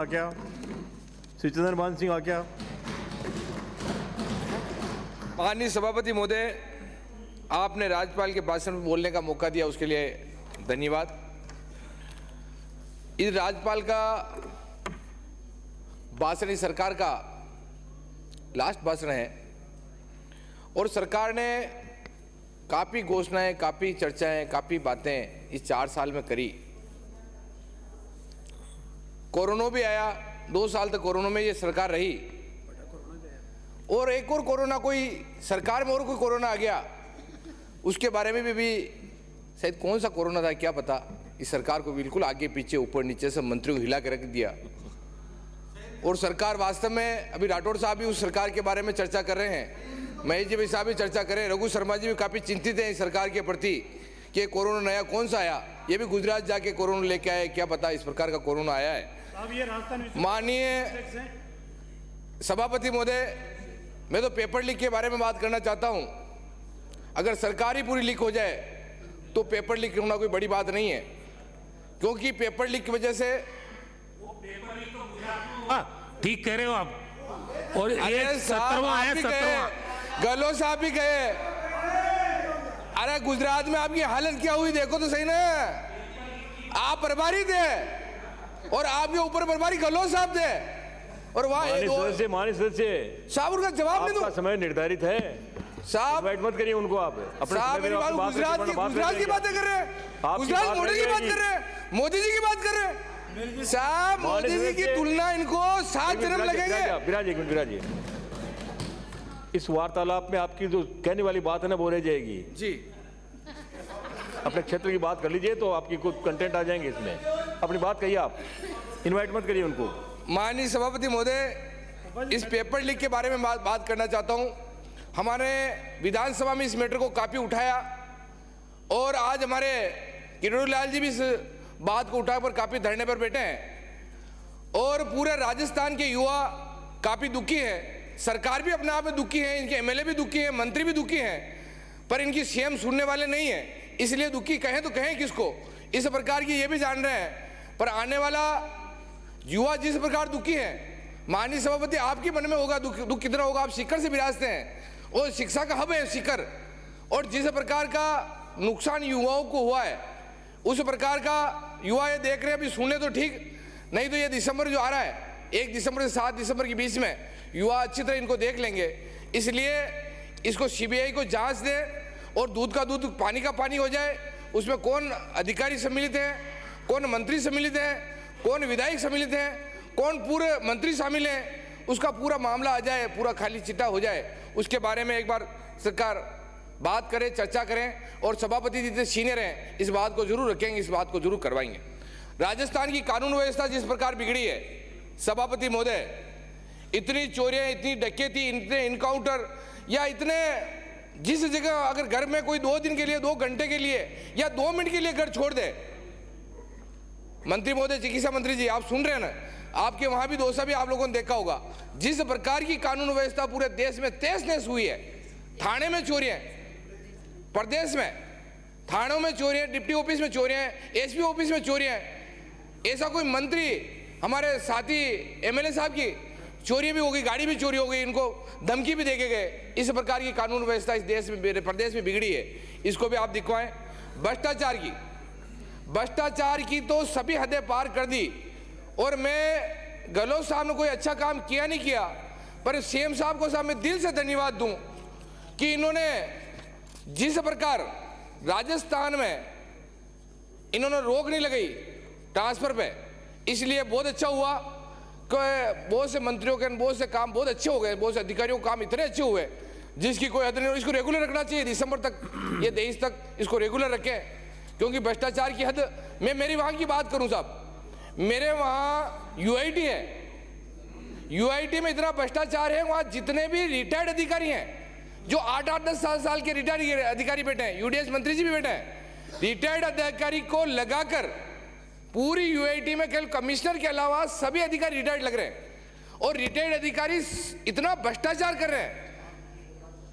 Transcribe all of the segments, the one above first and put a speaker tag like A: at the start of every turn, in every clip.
A: क्या श्री चंद्रभान सिंह क्या
B: माननीय सभापति महोदय, आपने राज्यपाल के भाषण में बोलने का मौका दिया, उसके लिए धन्यवाद। इस राज्यपाल का भाषण इस सरकार का लास्ट भाषण है और सरकार ने काफ़ी घोषणाएं, काफ़ी चर्चाएं, काफ़ी बातें इस 4 साल में करी। कोरोना भी आया, 2 साल तक कोरोना में ये सरकार रही और एक और कोरोना, कोई सरकार में और कोई कोरोना आ गया, उसके बारे में भी शायद कौन सा कोरोना था क्या पता, इस सरकार को बिल्कुल आगे पीछे ऊपर नीचे सब मंत्रियों को हिला के रख दिया। और सरकार वास्तव में, अभी राठौड़ साहब भी उस सरकार के बारे में चर्चा कर रहे हैं, महेश जी साहब भी चर्चा कर रहे हैं, रघु शर्मा जी भी काफ़ी चिंतित हैं इस सरकार के प्रति कि कोरोना नया कौन सा आया, ये भी गुजरात जाके कोरोना लेके आए, क्या पता इस प्रकार का कोरोना आया है। माननीय सभापति महोदय, मैं तो पेपर लीक के बारे में बात करना चाहता हूं। अगर सरकार ही पूरी लीक हो जाए तो पेपर लीक होना कोई बड़ी बात नहीं है, क्योंकि पेपर लीक की वजह से
C: ठीक कह रहे हो आप। और ये 17वां है, 17वां।
B: गहलोत साहब भी गए। अरे गुजरात में आपकी हालत क्या हुई देखो तो सही ना। आप प्रभारी थे और आपके ऊपर प्रभारी गहलोत साहब थे और वहां
A: माननीय सदस्य
B: साहब उनका जवाब नहीं दो।
A: समय निर्धारित है
B: साहब,
A: इनवाइट मत करिए उनको। आप
B: साहब मेरी बात गुजरात की बातें कर रहे हैं, गुजरात मोदी की बात कर रहे हैं, मोदी जी की बात कर रहे हैं। साहब मोदी जी की तुलना इनको 7 जन्म लगेंगे।
A: विराजिए, इस वार्तालाप में आपकी जो कहने वाली बात है ना वो रह जाएगी
B: जी।
A: अपने क्षेत्र की बात कर लीजिए तो आपकी कुछ कंटेंट आ जाएंगे इसमें। अपनी बात कहिए, आप इनवाइट मत करिए उनको।
B: माननीय सभापति महोदय, इस पेपर लीक के बारे में बात करना चाहता हूं। हमारे विधानसभा में इस मैटर को काफ़ी उठाया और आज हमारे किरोड़ी लाल जी भी इस बात को उठाकर काफ़ी धरने पर बैठे हैं और पूरे राजस्थान के युवा काफ़ी दुखी हैं। सरकार भी अपने आप में दुखी है, इनके एमएलए भी दुखी हैं, मंत्री भी दुखी हैं, पर इनकी सीएम सुनने वाले नहीं है, इसलिए दुखी कहें तो कहें किसको। इस प्रकार की ये भी जान रहे हैं, पर आने वाला युवा जिस प्रकार दुखी है, माननीय सभापति आपके मन में होगा दुख कितना होगा। आप सीकर से विराजते हैं और शिक्षा का हब है सीकर, और जिस प्रकार का नुकसान युवाओं को हुआ है उस प्रकार का युवा ये देख रहे हैं। अभी सुने तो ठीक, नहीं तो ये दिसंबर जो आ रहा है, 1 दिसंबर से 7 दिसंबर के बीच में युवा अच्छी तरह इनको देख लेंगे। इसलिए इसको सीबीआई को जांच दें और दूध का दूध पानी का पानी हो जाए। उसमें कौन अधिकारी सम्मिलित हैं, कौन मंत्री सम्मिलित हैं, कौन विधायक सम्मिलित हैं, कौन पूरे मंत्री शामिल हैं, उसका पूरा मामला आ जाए, पूरा खाली चिट्ठा हो जाए। उसके बारे में एक बार सरकार बात करे, चर्चा करें और सभापति जितने सीनियर हैं इस बात को जरूर रखेंगे, इस बात को जरूर करवाएंगे। राजस्थान की कानून व्यवस्था जिस प्रकार बिगड़ी है सभापति महोदय, इतनी चोरियां, इतनी डकैती, इतने इनकाउंटर, या इतने जिस जगह अगर घर में कोई 2 दिन के लिए, 2 घंटे के लिए या 2 मिनट के लिए घर छोड़ दे। मंत्री महोदय, चिकित्सा मंत्री जी आप सुन रहे हैं ना, आपके वहां भी दोसा भी आप लोगों ने देखा होगा, जिस प्रकार की कानून व्यवस्था पूरे देश में तहस-नहस हुई है। थाने में चोरियां, प्रदेश में थानों में चोरियां, डिप्टी ऑफिस में चोरियां, एसपी ऑफिस में चोरियां। ऐसा कोई मंत्री, हमारे साथी एमएलए साहब की चोरी भी हो गई, गाड़ी भी चोरी हो गई, इनको धमकी भी देके गए। इस प्रकार की कानून व्यवस्था इस देश में, प्रदेश में बिगड़ी है, इसको भी आप दिखवाएं। भ्रष्टाचार की तो सभी हदें पार कर दी। और मैं गहलोत साहब ने कोई अच्छा काम किया नहीं किया, पर सीएम साहब को साहब मैं दिल से धन्यवाद दूं कि इन्होंने जिस प्रकार राजस्थान में इन्होंने रोक नहीं लगाई ट्रांसफर पे, इसलिए बहुत अच्छा हुआ कि बहुत से मंत्रियों के बहुत से काम बहुत अच्छे हो गए, बहुत से अधिकारियों के काम इतने अच्छे हुए जिसकी कोई हद नहीं। इसको रेगुलर रखना चाहिए, दिसंबर तक, ये 23 तक इसको रेगुलर रखें, क्योंकि भ्रष्टाचार की हद, मैं मेरी वहाँ की बात करूँ साहब, मेरे वहाँ यूआईटी है, यूआईटी में इतना भ्रष्टाचार है, वहाँ जितने भी रिटायर्ड अधिकारी हैं, जो 8-8, 10 साल के रिटायर्ड अधिकारी बैठे हैं, यूडीएस मंत्री जी भी बैठे हैं, रिटायर्ड अधिकारी को लगाकर पूरी यूआईटी में केवल कमिश्नर के अलावा सभी अधिकारी रिटायर्ड लग रहे हैं। और रिटायर्ड अधिकारी इतना भ्रष्टाचार कर रहे हैं,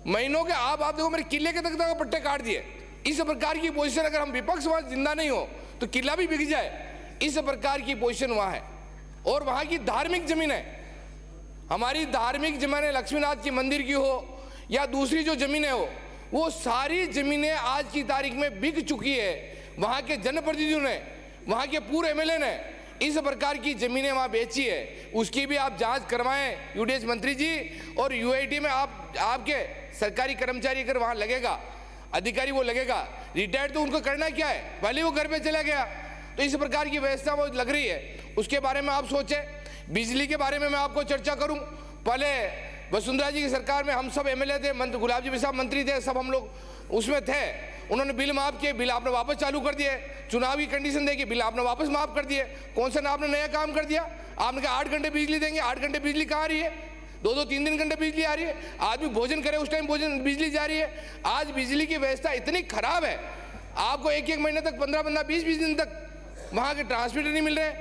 B: महीनों के आप देखो मेरे किले के तक पट्टे काट दिए। इस प्रकार की पोजीशन अगर हम विपक्ष वहां जिंदा नहीं हो तो किला भी बिक जाए, इस प्रकार की पोजीशन वहां है। और वहाँ की धार्मिक जमीनें, हमारी धार्मिक जमीनें लक्ष्मीनाथ की मंदिर की हो या दूसरी जो जमीनें हो, वो सारी जमीनें आज की तारीख में बिक चुकी है। वहाँ के जनप्रतिनिधियों ने, वहाँ के पूर्व एमएलए ने इस प्रकार की जमीनें वहाँ बेची है। उसकी भी आप जांच करवाएं यूडीएच मंत्री जी। और यूआईटी में आपके सरकारी कर्मचारी अगर वहाँ लगेगा, अधिकारी वो लगेगा, रिटायर्ड तो उनको करना क्या है, पहले वो घर पे चला गया। तो इस प्रकार की व्यवस्था वो लग रही है, उसके बारे में आप सोचें। बिजली के बारे में मैं आपको चर्चा करूं, पहले वसुंधरा जी की सरकार में हम सब एमएलए थे, गुलाब जी साहब मंत्री थे, सब हम लोग उसमें थे। उन्होंने बिल माफ किए, बिल आपने वापस चालू कर दिए। चुनाव की कंडीशन देखी, बिल आपने वापस माफ कर दिए। कौन सा ना आपने नया काम कर दिया? आपने कहा 8 घंटे बिजली देंगे, 8 घंटे बिजली कहाँ आ रही है? 2-2, 3-3 घंटे बिजली आ रही है। आदमी भोजन करे उस टाइम भोजन बिजली जा रही है। आज बिजली की व्यवस्था इतनी खराब है, आपको 1-1 महीने तक, 15-15, 20-20 दिन तक वहाँ के ट्रांसमीटर नहीं मिल रहे।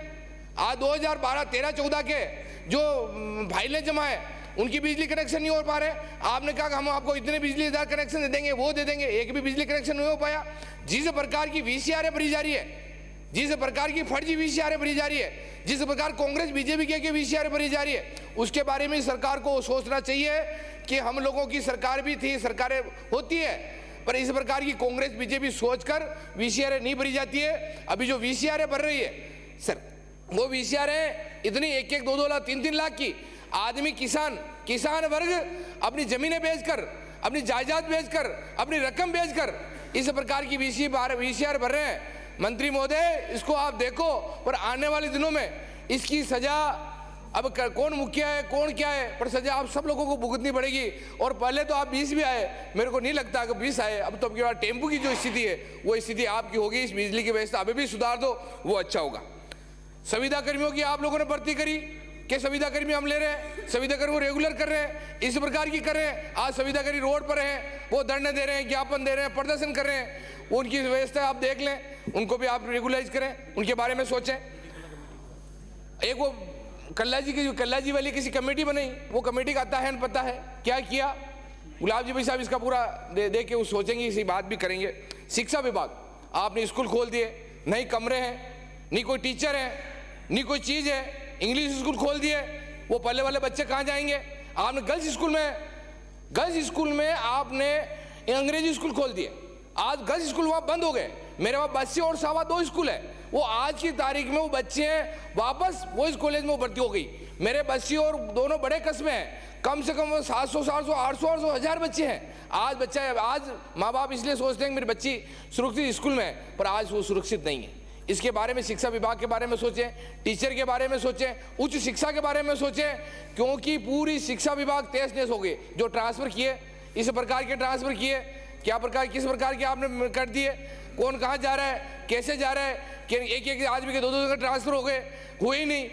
B: आज 2012, 13, 14 के जो फाइलें जमा है, उनकी बिजली कनेक्शन नहीं हो पा रहे। आपने कहा कि हम आपको इतने बिजली हजार कनेक्शन दे देंगे, वो दे देंगे, एक भी बिजली कनेक्शन नहीं हो पाया। जिस प्रकार की वीसीआर भरी जा रही है, जिस प्रकार की फर्जी वीसीआर भरी जा रही है, जिस प्रकार कांग्रेस बीजेपी के वीसीआर भरी जा रही है, उसके बारे में सरकार को सोचना चाहिए कि हम लोगों की सरकार भी थी, सरकारें होती है, पर इस प्रकार की कांग्रेस बीजेपी सोचकर वीसीआर नहीं भरी जाती है। अभी जो वीसीआर भर रही है सर, वो वीसीआर इतनी 1-1, 2-2 लाख, 3-3 लाख की। आदमी किसान वर्ग अपनी जमीनें बेचकर, अपनी जायदाद बेचकर, अपनी रकम बेचकर इस प्रकार की वीसीआर भर रहे हैं। मंत्री महोदय, इसको आप देखो, पर आने वाले दिनों में इसकी सजा, अब कौन मुखिया है कौन क्या है, पर सजा आप सब लोगों को भुगतनी पड़ेगी। और पहले तो आप 20 भी आए, मेरे को नहीं लगता कि 20 आए, अब तो आपके बाद टेम्पू की जो स्थिति है वो स्थिति आपकी होगी। इस बिजली की व्यवस्था अभी भी सुधार दो, वो अच्छा होगा। संविदा कर्मियों की आप लोगों ने भर्ती करी कि संविदा कर्मी हम ले रहे हैं, संविदा कर्मी रेगुलर कर रहे हैं, इस प्रकार की कर रहे हैं। आज संविदा कर्मी रोड पर हैं, वो धरने दे रहे हैं, ज्ञापन दे रहे हैं, प्रदर्शन कर रहे हैं। उनकी व्यवस्था आप देख लें, उनको भी आप रेगुलाइज करें, उनके बारे में सोचें। एक वो कल्ला जी वाली किसी कमेटी बनाई, वो कमेटी का आता है पता है क्या किया? गुलाब जी भाई साहब इसका पूरा देख के वो सोचेंगे, इसी बात भी करेंगे। शिक्षा विभाग, आपने स्कूल खोल दिए, नहीं कमरे हैं, नहीं कोई टीचर है, नहीं कोई चीज़ है। इंग्लिश स्कूल खोल दिए, वो पहले वाले बच्चे कहाँ जाएंगे? आपने गर्ल्स स्कूल में आपने अंग्रेजी स्कूल खोल दिए। आज गर्ल्स स्कूल वहाँ बंद हो गए। मेरे वहाँ 82 और 2.25 स्कूल है, वो आज की तारीख में वो बच्चे वापस वो इस कॉलेज में वो भर्ती हो गई। मेरे 82 और दोनों बड़े कस्बे हैं, कम से कम 700, 700, 800 और 1000 बच्चे हैं। आज माँ बाप इसलिए सोचते हैं कि मेरी बच्ची सुरक्षित स्कूल में है, पर आज वो सुरक्षित नहीं है। इसके बारे में शिक्षा विभाग के बारे में सोचें, टीचर के बारे में सोचें, उच्च शिक्षा के बारे में सोचें, क्योंकि पूरी शिक्षा विभाग तहस नहस हो गए। जो ट्रांसफर किए, इस प्रकार के ट्रांसफर किए, किस प्रकार के आपने कर दिए, कौन कहाँ जा रहा है, कैसे जा रहा है, कि एक आदमी के 2-2 जगह ट्रांसफर हो गए, हुए ही नहीं।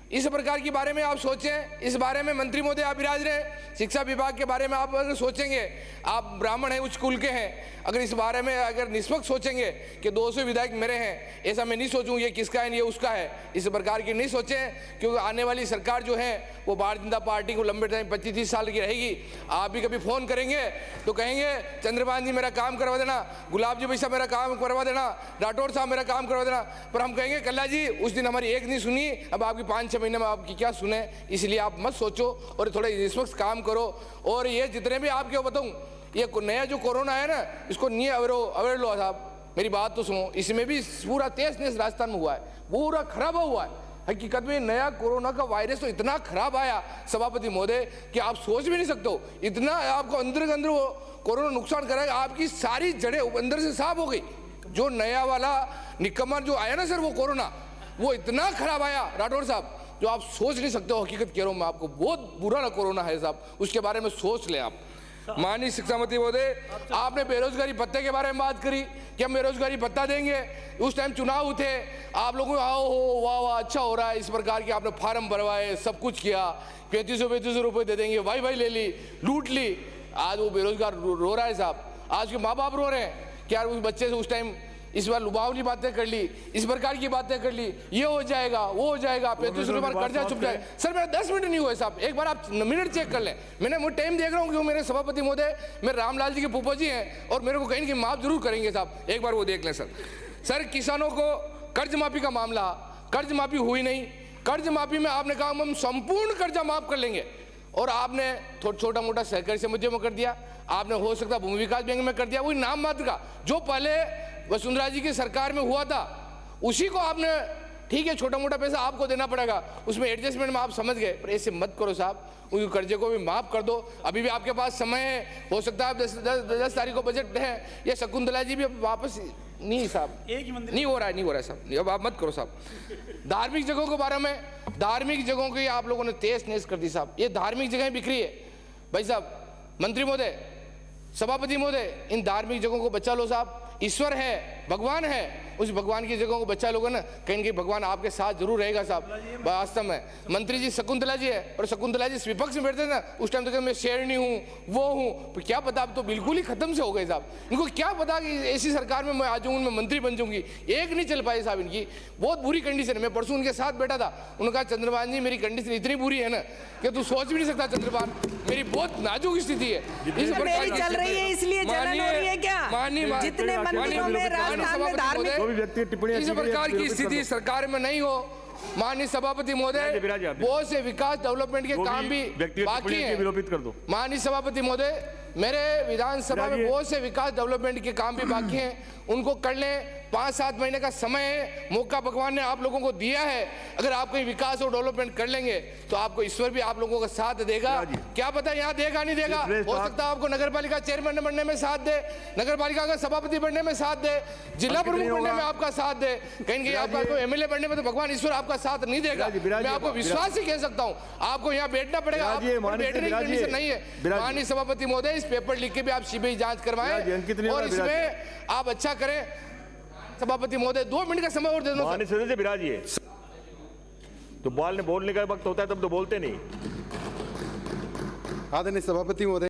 B: इस प्रकार के बारे में आप सोचें। इस बारे में मंत्री महोदय आप विराज रहे, शिक्षा विभाग के बारे में आप अगर सोचेंगे, आप ब्राह्मण हैं, उच्च कुल के हैं, अगर इस बारे में अगर निष्पक्ष सोचेंगे कि 200 विधायक मेरे हैं, ऐसा मैं नहीं सोचूं ये किसका है ये उसका है, इस प्रकार की नहीं सोचें। क्योंकि आने वाली सरकार जो है वो भारतीय जनता पार्टी को लंबे टाइम 25-30 साल की रहेगी। आप भी कभी फ़ोन करेंगे तो कहेंगे चंद्रभान जी मेरा काम करवा देना, गुलाब जी भाई साहब मेरा काम करवा देना, राठौड़ साहब मेरा काम करवा देना, पर हम कहेंगे कल्ला जी उस दिन हमारी एक नहीं सुनी, अब आपकी 5-6 महीने में आपकी क्या सुने। इसलिए आप मत सोचो और थोड़े निष्पक्ष काम करो। और ये जितने भी आपके बताऊँ, ये नया जो कोरोना है ना, इसको नहीं अवेयर लो साहब, मेरी बात तो सुनो। इसमें भी पूरा तेज नेस राजस्थान में हुआ है, पूरा खराब हुआ है। हकीकत में नया कोरोना का वायरस तो इतना खराब आया सभापति महोदय कि आप सोच भी नहीं सकते हो, इतना आपको अंदर वो कोरोना नुकसान करेगा, आपकी सारी जड़ें अंदर से साफ हो गई। जो नया वाला निकम्मा जो आया ना सर, वो कोरोना वो इतना खराब आया राठौड़ साहब, जो आप सोच नहीं सकते हो। हकीकत कह रहा हूँ मैं आपको, बहुत बुरा ना कोरोना है साहब, उसके बारे में सोच लें आप। माननीय शिक्षा मंत्री महोदय, आपने बेरोजगारी भत्ते के बारे में बात करी कि हम बेरोजगारी भत्ता देंगे। उस टाइम चुनाव थे, आप लोगों आओ हो वाह वाह अच्छा हो रहा है, इस प्रकार के आपने फार्म भरवाए, सब कुछ किया, 3500 रुपये दे देंगे, वाई ले ली, लूट ली। आज वो बेरोजगार रो रहा है साहब, आज के माँ बाप रो रहे हैं कि यार उस बच्चे से उस टाइम इस बार लुभावनी बातें कर ली, इस प्रकार की बातें कर ली, ये हो जाएगा वो हो जाएगा, 35 रुपये कर्जा चुप जाएगा। सर मेरा 10 मिनट नहीं हुए साहब, एक बार आप मिनट चेक कर लें। मैंने वो टाइम देख रहा हूँ कि मेरे सभापति महोदय मेरे रामलाल जी के फूफा जी हैं और मेरे को कहीं ना कहीं माफ जरूर करेंगे साहब, एक बार वो देख लें सर। सर किसानों को कर्ज माफी का मामला, कर्ज माफी हुई नहीं, कर्ज माफी में आपने कहा हम संपूर्ण कर्जा माफ कर लेंगे, और आपने छोटा मोटा सहकारी समितियों में कर दिया, आपने हो सकता भूमि विकास बैंक में कर दिया, वही नाम मात्र का जो पहले वसुंधरा जी की सरकार में हुआ था उसी को आपने, ठीक है छोटा मोटा पैसा आपको देना पड़ेगा, उसमें एडजस्टमेंट में आप समझ गए, पर ऐसे मत करो साहब, उनके कर्जे को भी माफ कर दो। अभी भी आपके पास समय है, हो सकता है 10 तारीख को बजट है, या शकुंतला जी भी वापस नहीं साहब, नहीं हो रहा है साहब, अब आप मत करो साहब। धार्मिक जगहों के बारे में, धार्मिक जगहों की आप लोगों ने तेज नेस कर दी साहब, ये धार्मिक जगहें बिखरी है भाई साहब। मंत्री महोदय, सभापति महोदय, इन धार्मिक जगहों को बचा लो साहब, ईश्वर है, भगवान है, उस भगवान की जगहों को बचा लोगे ना, कहीं न कहीं भगवान आपके साथ जरूर रहेगा साहब। वास्तव में मंत्री जी शकुंतला जी है, और शकुंतला जी विपक्ष में बैठते थे ना, उस टाइम तो मैं शेरनी हूँ वो हूँ, पर क्या पता अब तो बिल्कुल ही खत्म से हो गए साहब। इनको क्या पता कि ऐसी सरकार में मैं आ जाऊँ, उनमें मंत्री बन जाऊंगी, एक नहीं चल पाई साहब, इनकी बहुत बुरी कंडीशन है। मैं परसों उनके साथ बैठा था, उन्होंने कहा चंद्रभान जी मेरी कंडीशन इतनी बुरी है ना कि तू सोच भी नहीं सकता चंद्रभान, मेरी बहुत नाजुक स्थिति है। इस
D: मेरी चल रही है इसलिए जलन हो रही है क्या? जितने मंदिरों में राजस्थान में धार्मिक
A: व्यक्ति टिप्पणियां
B: इस प्रकार की स्थिति सरकार में नहीं हो। माननीय सभापति महोदय, बहुत से विकास डेवलपमेंट के काम भी बाकी हैं,
A: विलोपित कर दो।
B: माननीय सभापति महोदय, मेरे विधानसभा में बहुत से विकास डेवलपमेंट के काम भी बाकी हैं, उनको कर लें। 5-7 महीने का समय है, मौका भगवान ने आप लोगों को दिया है। अगर आप कहीं विकास और डेवलपमेंट कर लेंगे तो आपको ईश्वर भी आप लोगों का साथ देगा। क्या पता यहाँ देगा नहीं देगा, हो सकता है आपको नगर पालिका चेयरमैन बनने में साथ दे, नगर पालिका का सभापति बनने में साथ दे, जिला प्रमुख बनने में आपका साथ दे, कहीं कहीं आपका तो एमएलए बनने में तो भगवान ईश्वर आपका साथ नहीं देगा। मैं आपको विश्वास से कह सकता हूँ, आपको यहाँ बैठना पड़ेगा, बैठने की कंडीशन नहीं है। माननीय सभापति महोदय, इस पेपर लिख के भी आप सीबीआई जांच करवाएं और इसमें आप अच्छा करें। सभापति महोदय 2 मिनट का समय और दे दो।
A: माननीय सदस्य बिराजिए, तो बोलने का वक्त होता है तब तो बोलते नहीं।
E: आदरणीय सभापति महोदय।